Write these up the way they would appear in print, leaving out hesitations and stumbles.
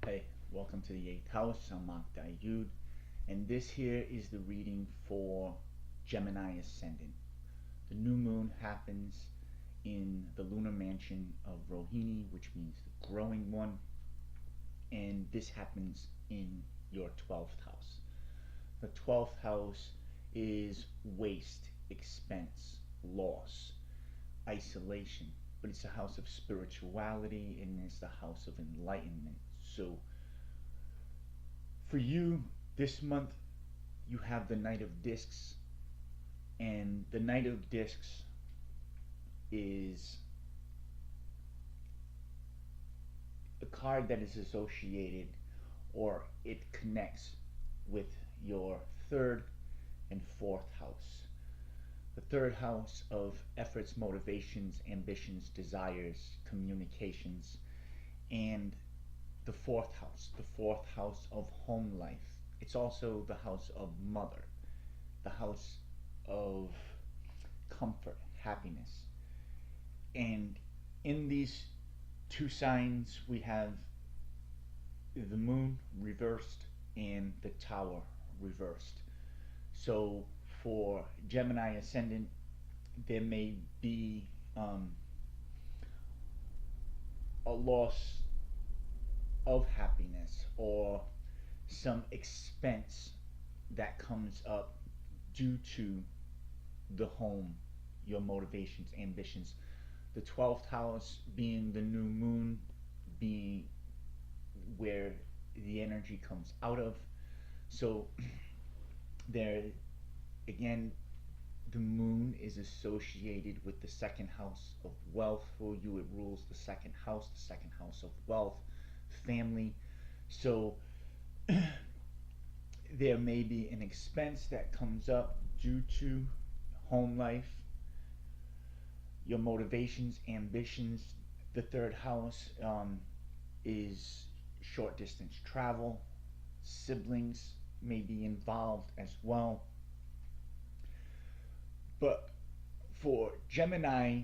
Hey, welcome to the 8th house. I'm Mark Dayud, and this here is the reading for Gemini Ascendant. The new moon happens in the lunar mansion of Rohini, which means the growing one, and this happens in your 12th house. The 12th house is waste, expense, loss, isolation, but it's a house of spirituality and it's the house of enlightenment. So for you, this month, you have the Knight of Discs, and the Knight of Discs is a card that is associated or it connects with your third and fourth house. The third house of efforts, motivations, ambitions, desires, communications, and the fourth house of home life. It's also the house of mother, the house of comfort, happiness. And in these two signs, we have the moon reversed and the tower reversed. So for Gemini ascendant, there may be a loss of happiness or some expense that comes up due to the home, your motivations, ambitions. The 12th house being the new moon, being where the energy comes out of. So there again, the moon is associated with the second house of wealth. For you, it rules the second house of wealth, family. So there may be an expense that comes up due to home life, your motivations, ambitions. The third house is short distance travel, siblings may be involved as well. But for Gemini,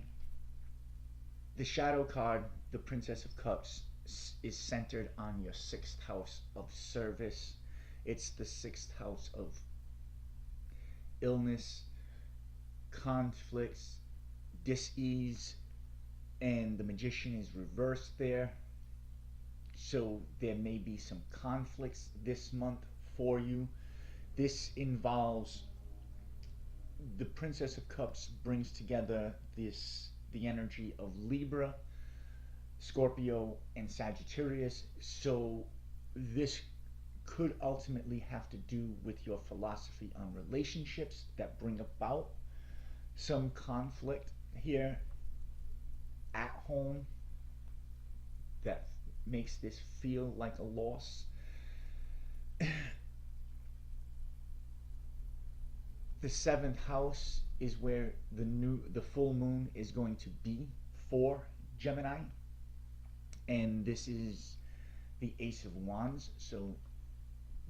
the shadow card, the Princess of Cups, is centered on your sixth house of service. It's the sixth house of illness, conflicts, dis-ease, and the Magician is reversed there. So there may be some conflicts this month for you. This involves the Princess of Cups brings together the energy of Libra, Scorpio, and Sagittarius. So this could ultimately have to do with your philosophy on relationships that bring about some conflict here at home that makes this feel like a loss. The seventh house is where the full moon is going to be for Gemini, and this is the Ace of Wands. So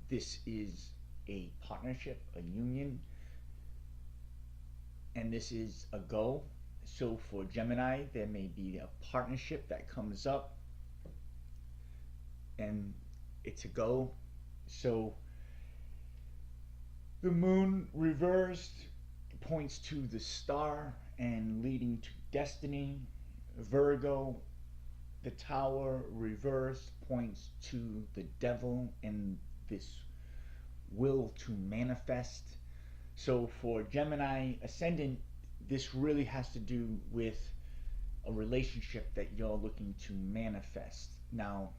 this is a partnership, a union, and this is a go. So for Gemini, there may be a partnership that comes up, and it's a go. So the moon reversed points to the star and leading to destiny. Virgo, the tower reversed points to the devil and this will to manifest. So for Gemini ascendant, this really has to do with a relationship that you're looking to manifest. Now,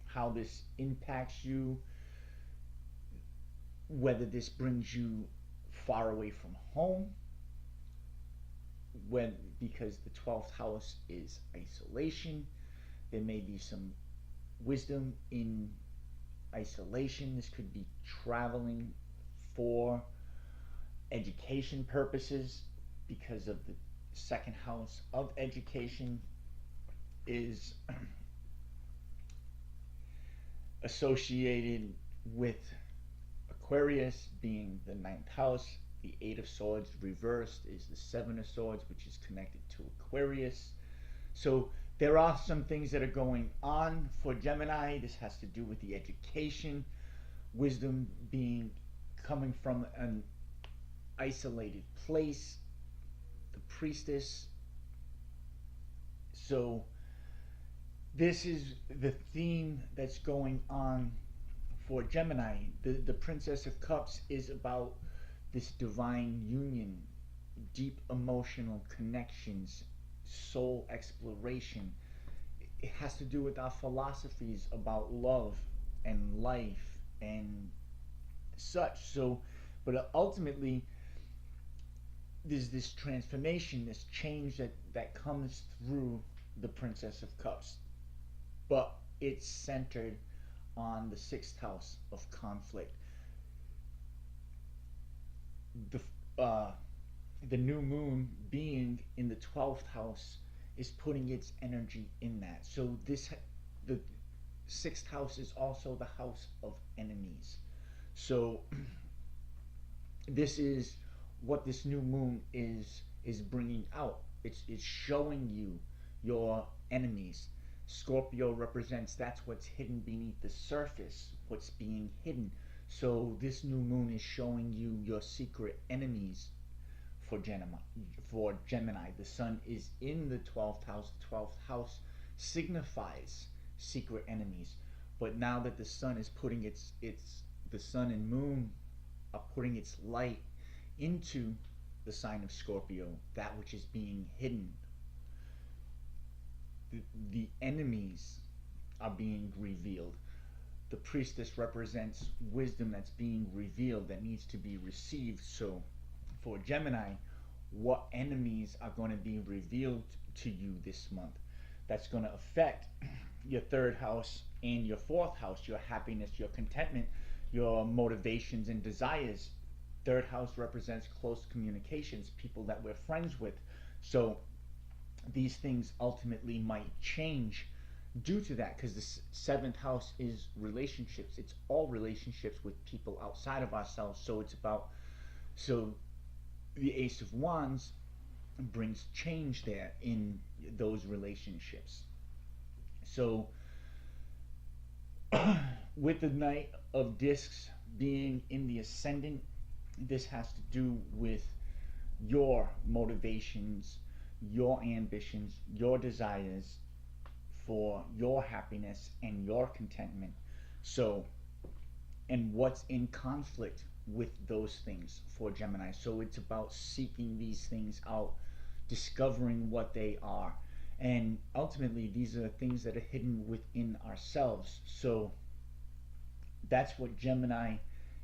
how this impacts you, whether this brings you far away from home, because the 12th house is isolation, there may be some wisdom in isolation. This could be traveling for education purposes, because of the second house of education is associated with Aquarius being the ninth house. The Eight of Swords reversed is the Seven of Swords, which is connected to Aquarius. So There are some things that are going on for Gemini. This has to do with the education, wisdom being coming from an isolated place, the priestess. So this is the theme that's going on for Gemini. The Princess of Cups is about this divine union, deep emotional connections, soul exploration. It has to do with our philosophies about love and life and such. So, but ultimately, there's this transformation, this change that comes through the Princess of Cups. But it's centered on the sixth house of conflict. The the new moon being in the 12th house is putting its energy in that. So the sixth house is also the house of enemies. So this is what this new moon is bringing out. It's showing you your enemies. Scorpio represents that's what's hidden beneath the surface, what's being hidden. So this new moon is showing you your secret enemies for Gemini. For Gemini, the sun is in the 12th house. The 12th house signifies secret enemies. But now that the sun is putting the sun and moon are putting its light into the sign of Scorpio, that which is being hidden, the enemies are being revealed. The priestess represents wisdom that's being revealed, that needs to be received. So for Gemini, what enemies are going to be revealed to you this month? That's going to affect your third house and your fourth house, your happiness, your contentment, your motivations and desires. Third house represents close communications, people that we're friends with. So these things ultimately might change due to that, because the seventh house is relationships. It's all relationships with people outside of ourselves. So it's about, so the Ace of Wands brings change there in those relationships. So with the Knight of Discs being in the Ascendant, this has to do with your motivations, your ambitions, your desires for your happiness and your contentment. So, and what's in conflict with those things for Gemini. So it's about seeking these things out, discovering what they are. And ultimately, these are things that are hidden within ourselves. So that's what Gemini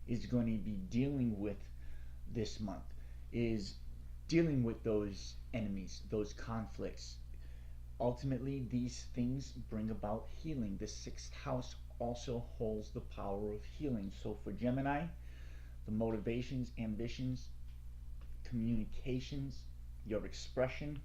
is going to be dealing with this month, is dealing with those enemies, those conflicts. Ultimately, these things bring about healing. The sixth house also holds the power of healing. So for Gemini, the motivations, ambitions, communications, your expression,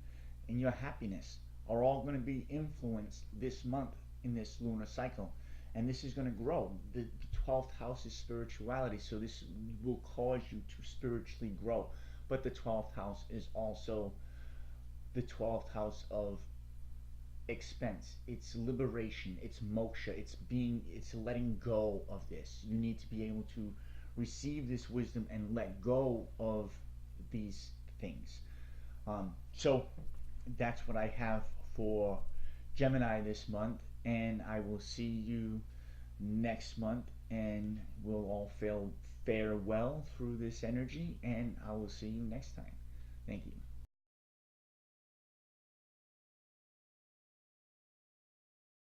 and your happiness are all going to be influenced this month in this lunar cycle. And this is going to grow. The 12th house is spirituality, so this will cause you to spiritually grow. But the 12th house is also the 12th house of expense. It's liberation, it's moksha, it's letting go of this. You need to be able to receive this wisdom and let go of these things. So that's what I have for Gemini this month, and I will see you next month, and we'll all fare well through this energy, and I will see you next time. Thank you.